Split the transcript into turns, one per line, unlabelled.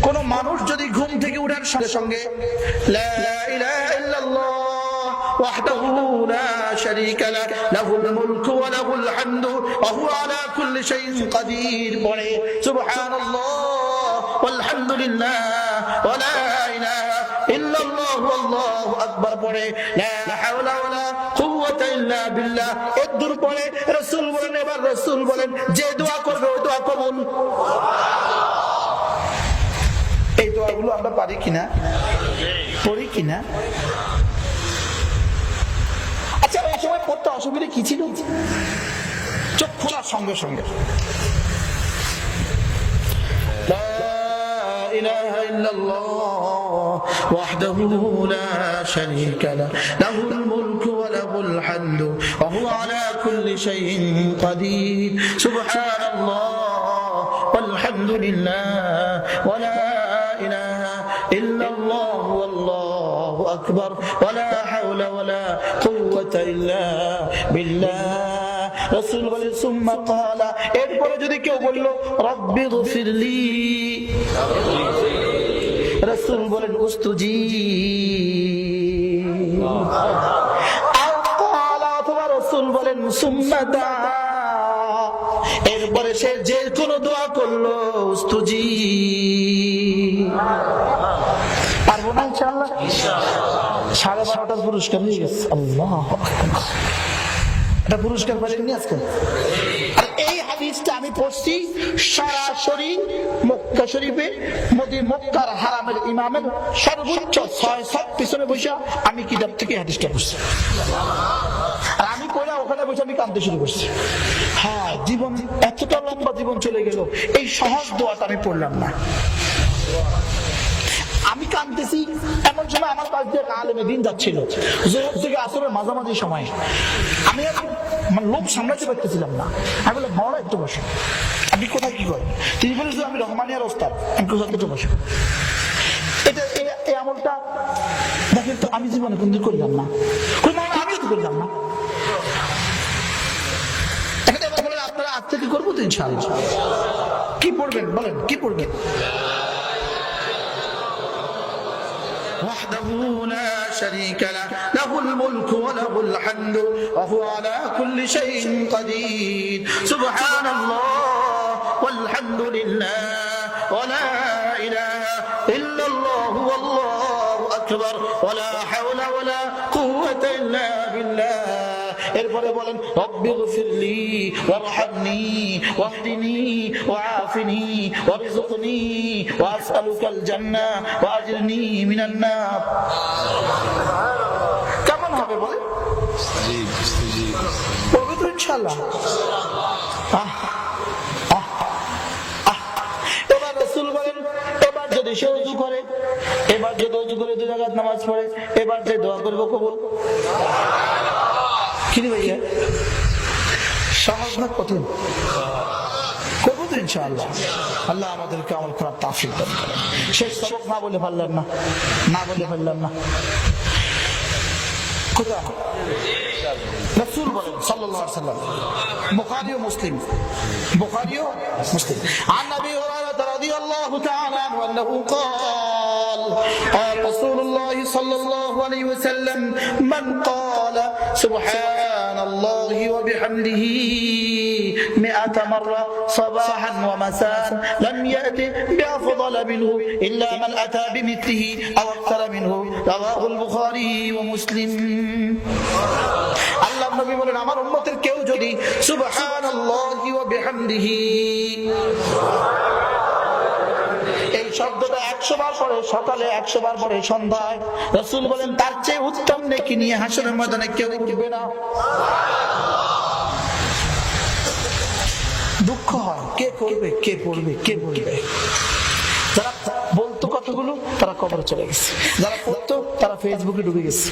কোন মানুষ যদি ঘুম থেকে ওঠার সঙ্গে সঙ্গে লা ইলাহা ইল্লাল্লাহ ওয়াহদাহু লা শারীকা লাহ লাহুল মুলকু ওয়া লাহুল হামদু ওয়া হুয়া আলা কুল্লি শাইইন কাদির পড়ে সুবহানাল্লাহ ওয়ালহামদুলিল্লাহ ওয়া লা ইলাহা ইল্লাল্লাহ আল্লাহু আকবার পড়ে লা হাওলা ওয়া লা কুওয়াতা ইল্লা বিল্লাহ এদুর পড়ে রাসূল বলেন, এবার রাসূল বলেন যে দোয়া করবে ওই দোয়া কবুল। এই দোয়াগুলো আমরা পারি কিনা, পড়ি কিনা? আচ্ছা, এই সময় পড়তে অসুবিধা কি ছিল? চোখ খোলার সঙ্গে সঙ্গে লা ইলাহা ইল্লাল্লাহ ওয়াহদাহু লা শারীকা লাহ লাহুল মুলকু ওয়া লাহুল হামদু ওয়া হুয়া আলা কুল্লি শাইইন কাদির সুবহানাল্লাহ ওয়ালহামদুলিল্লাহ ওয়া লা ইলাহা ইল্লাল্লাহ ওয়াল্লাহু আকবার ওয়া লা হাওলা ওয়া লা কুওয়াতা ইল্লা বিল্লাহ। রাসূল বলেন সুম্মা ক্বালা, এরপরে যদি কেউ বলল রব্বি গফিরলি, রাসূল বলেন উস্তুজি, আও ক্বালা, অথবা রাসূল বলেন সুম্মা দা, এরপরে সে যে কোনো দোয়া করলো উস্তুজি। পারবো না ইনশাআল্লাহ? 12:30টার পুরস্কার নিয়ে গেছে। আল্লাহু আকবার, এটা পুরস্কার পাইনি আজকে। আর এই হাদিসটা আমি পড়ছি সরাসরি মক্কা শরীফে মক্কার হারামের ইমামের সর্বোচ্চ 6 সাত পিছনে বসে আমি কিতাব থেকে হাদিসটা পড়ছি। আর আমি পড়ে ওখানে বসে আমি কাঁদতে শুরু করছি। হ্যাঁ, জীবন এতটা লম্বা জীবন চলে গেল, এই সহজ দোয়াটা আমি পড়লাম না। আমি কাঁদতেছি, এমন সময় আমার পাশ দিয়ে আলেমে দিন যাচ্ছিল, জোহর থেকে আসরের মাঝামাঝি সময়। আমি লোক সামলাতে পারতেছিলাম না। আমি বললাম মাওলানা একটু বসে। আপনি কোথায় কি করেন? তিনি বলেন আমি রহমানিয়ার ওস্তাদ। আমি কোথায় একটু বসে। এটা এই আমলটা দেখেন তো আমি জীবনে কোনদিন করলাম না, আমিও তো করলাম না। আপনারা আজ থেকে করবো তো ইনশাআল্লাহ। কি পড়বেন বলেন, কি পড়বেন? وحده لا شريك له له الملك وله الحمد وهو على كل شيء قدير سبحان الله والحمد لله ولا إله إلا الله والله أكبر ولا حول ولا قوة إلا بالله। এরপরে বলেন রব্বি গফিরলি ওয়ারহামনি ওয়াহদিনি ওয়াআফিনি ওয়ারযুকনি ওয়াসআলুকাল জান্নাহ ওয়াজরনি মিনান নার। কেমন হবে বলে? বলবে তো ইনশাআল্লাহ। এবার রাসূল বলেন, এবার যদি সে ওযু করে, এবার যদি ওযু করে 2 রাকাত নামাজ পড়ে, এবার যে দোয়া করবে কবুল। কি ভাইয়া, সহজ না কঠিন? করবো তো ইনশাআল্লাহ। আল্লাহ আমাদেরকে আমল করার তৌফিক দান করেন। শেষ সবক না বলে পারলাম না, না। কোথায় রাসূল বলেন সাল্লাল্লাহু আলাইহি ওয়াসাল্লাম, বুখারী ও মুসলিম, عن ابي هريره رضي الله تعالى عنه انه قال قال رسول الله صلى الله عليه وسلم من قال سبحان الله وبحمده 100 مرة صباحا ومساء لم يأت بأفضل منه إلا من أتى بمثله أو أكثر منه رواه البخاري ومسلم। আল্লাহ নবী বলেন, আমার উম্মতের কেউ যদি সুবহানাল্লাহি ওয়া বিহামদিহি এই শব্দটা 100 বার পড়ে, সকালে 100 বার পড়ে সন্ধ্যায়, রাসূল বলেন তার চেয়ে উত্তম নেকি নিয়ে হাসরের ময়দানে কেউ উঠবে না। দুঃখ হয়, কে করবে, কে পড়বে, কে বলবে? যারা বলতো কথাগুলো তারা কবরে চলে গেছে, যারা পড়তো তারা ফেসবুকে ডুবে গেছে।